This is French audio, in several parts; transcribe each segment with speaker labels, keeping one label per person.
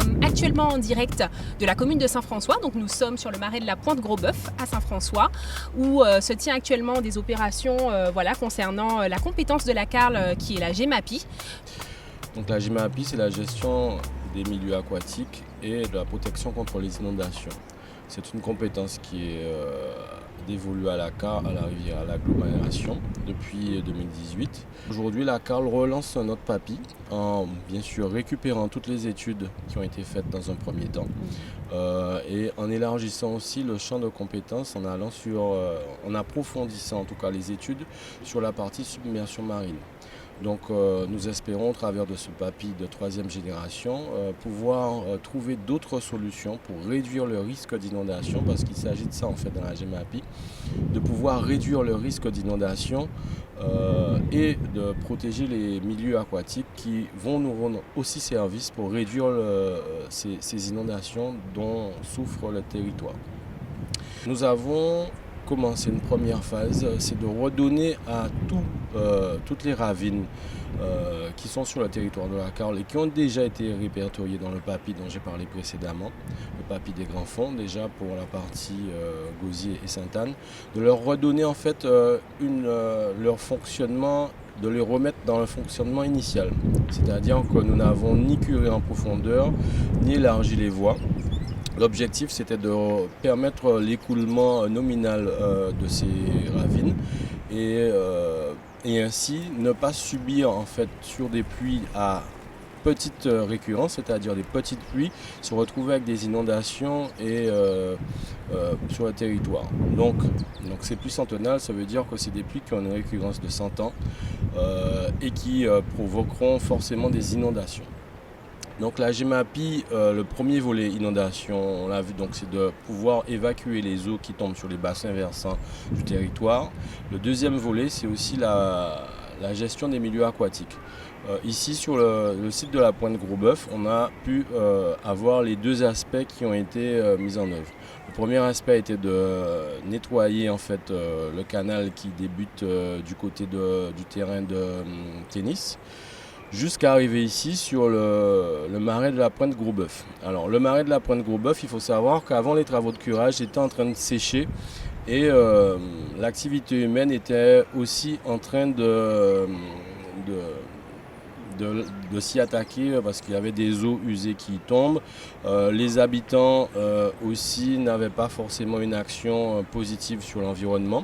Speaker 1: sommes actuellement en direct de la commune de Saint-François. Donc nous sommes sur le marais de la Pointe-Gros-Bœuf à Saint-François où se tient actuellement des opérations concernant la compétence de la CARL qui est la GEMAPI.
Speaker 2: Donc la GEMAPI, c'est la gestion des milieux aquatiques et de la protection contre les inondations. C'est une compétence qui est dévolue à la CARL, à la rivière, à l'agglomération depuis 2018. Aujourd'hui, la CARL relance un autre PAPI en bien sûr récupérant toutes les études qui ont été faites dans un premier temps et en élargissant aussi le champ de compétences en approfondissant en tout cas les études sur la partie submersion marine. Donc nous espérons au travers de ce PAPI de 3e génération pouvoir trouver d'autres solutions pour réduire le risque d'inondation, parce qu'il s'agit de ça en fait dans la GEMAPI, de pouvoir réduire le risque d'inondation et de protéger les milieux aquatiques qui vont nous rendre aussi service pour réduire ces inondations dont souffre le territoire. Nous avons commencé une première phase, c'est de redonner à toutes les ravines qui sont sur le territoire de la CARL et qui ont déjà été répertoriées dans le PAPI dont j'ai parlé précédemment, le PAPI des Grands Fonds, déjà pour la partie Gosier et Sainte-Anne, de leur redonner en fait leur fonctionnement, de les remettre dans le fonctionnement initial. C'est-à-dire que nous n'avons ni curé en profondeur, ni élargi les voies. L'objectif, c'était de permettre l'écoulement nominal de ces ravines et ainsi ne pas subir en fait sur des pluies à petite récurrence, c'est-à-dire des petites pluies, se retrouver avec des inondations sur le territoire. Donc c'est plus centennal, ça veut dire que c'est des pluies qui ont une récurrence de 100 ans et qui provoqueront forcément des inondations. Donc la GEMAPI, le premier volet inondation, on l'a vu, donc c'est de pouvoir évacuer les eaux qui tombent sur les bassins versants du territoire. Le deuxième volet, c'est aussi la gestion des milieux aquatiques. Ici sur le site de la Pointe-Gros-Bœuf, on a pu avoir les deux aspects qui ont été mis en œuvre. Le premier aspect était de nettoyer en fait le canal qui débute du côté du terrain de tennis, jusqu'à arriver ici sur le marais de la Pointe-Gros-Bœuf. Alors le marais de la Pointe-Gros-Bœuf, il faut savoir qu'avant les travaux de curage, était en train de sécher et l'activité humaine était aussi en train de s'y attaquer parce qu'il y avait des eaux usées qui tombent. Les habitants aussi n'avaient pas forcément une action positive sur l'environnement.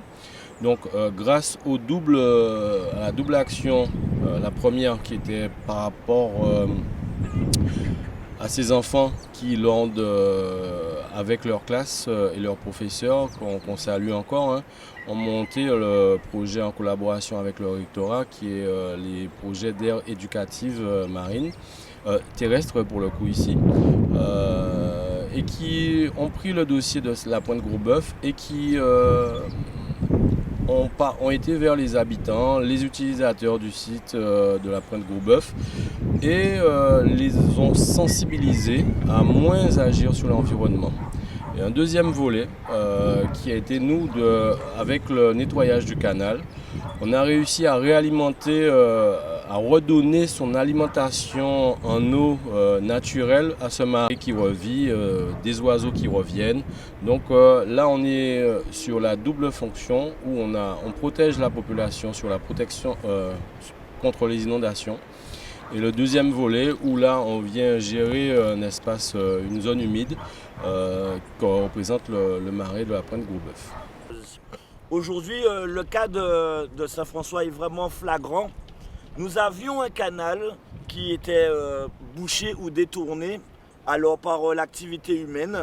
Speaker 2: Donc grâce à la double action, la première qui était par rapport à ces enfants qui avec leur classe et leurs professeurs, qu'on salue encore, ont monté le projet en collaboration avec le rectorat qui est les projets d'aire éducative marine, terrestre pour le coup ici, et qui ont pris le dossier de la Pointe-Gros-Bœuf et qui ont été vers les habitants, les utilisateurs du site de la Pointe-Gros-Bœuf et les ont sensibilisés à moins agir sur l'environnement. Et un deuxième volet qui a été avec le nettoyage du canal, on a réussi à réalimenter, à redonner son alimentation en eau naturelle à ce marais qui revit, des oiseaux qui reviennent. Donc là on est sur la double fonction où on protège la population sur la protection contre les inondations. Et le deuxième volet où là on vient gérer un espace, une zone humide qui représente le marais de la Pointe-Gros-Bœuf.
Speaker 3: Aujourd'hui, le cas de Saint-François est vraiment flagrant. Nous avions un canal qui était bouché ou détourné alors par l'activité humaine.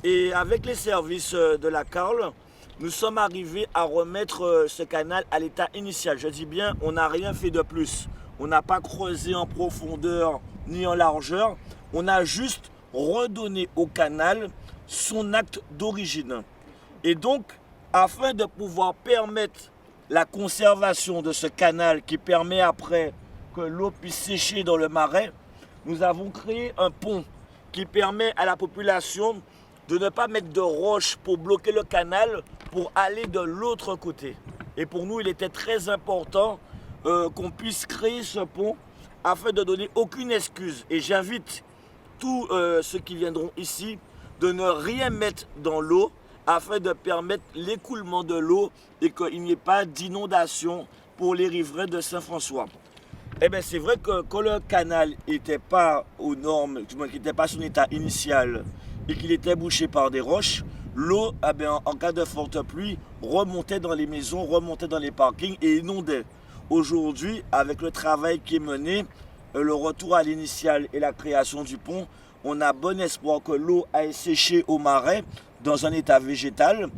Speaker 3: Et avec les services de la CARL, nous sommes arrivés à remettre ce canal à l'état initial. Je dis bien, on n'a rien fait de plus. On n'a pas creusé en profondeur ni en largeur. On a juste redonné au canal son acte d'origine. Et donc, afin de pouvoir permettre la conservation de ce canal qui permet après que l'eau puisse sécher dans le marais, nous avons créé un pont qui permet à la population de ne pas mettre de roches pour bloquer le canal pour aller de l'autre côté. Et pour nous, il était très important qu'on puisse créer ce pont afin de donner aucune excuse. Et j'invite tous ceux qui viendront ici de ne rien mettre dans l'eau afin de permettre l'écoulement de l'eau et qu'il n'y ait pas d'inondation pour les riverains de Saint-François. Eh bien, c'est vrai que quand le canal n'était pas aux normes, qu'il n'était pas son état initial et qu'il était bouché par des roches, l'eau, en cas de forte pluie, remontait dans les maisons, remontait dans les parkings et inondait. Aujourd'hui, avec le travail qui est mené, le retour à l'initial et la création du pont, on a bon espoir que l'eau aille sécher au marais dans un état végétal,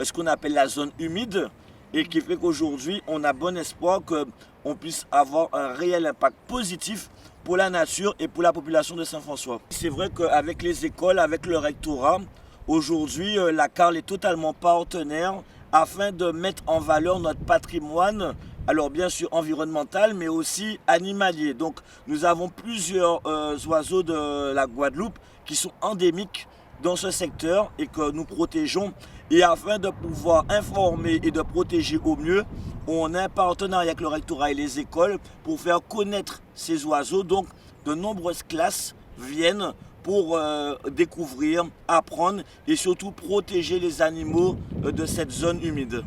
Speaker 3: ce qu'on appelle la zone humide, et qui fait qu'aujourd'hui, on a bon espoir qu'on puisse avoir un réel impact positif pour la nature et pour la population de Saint-François. C'est vrai qu'avec les écoles, avec le rectorat, aujourd'hui, la CARL est totalement partenaire afin de mettre en valeur notre patrimoine, alors bien sûr environnemental, mais aussi animalier. Donc nous avons plusieurs oiseaux de la Guadeloupe qui sont endémiques dans ce secteur et que nous protégeons. Et afin de pouvoir informer et de protéger au mieux, on a un partenariat avec le rectorat et les écoles pour faire connaître ces oiseaux. Donc de nombreuses classes viennent pour découvrir, apprendre et surtout protéger les animaux de cette zone humide.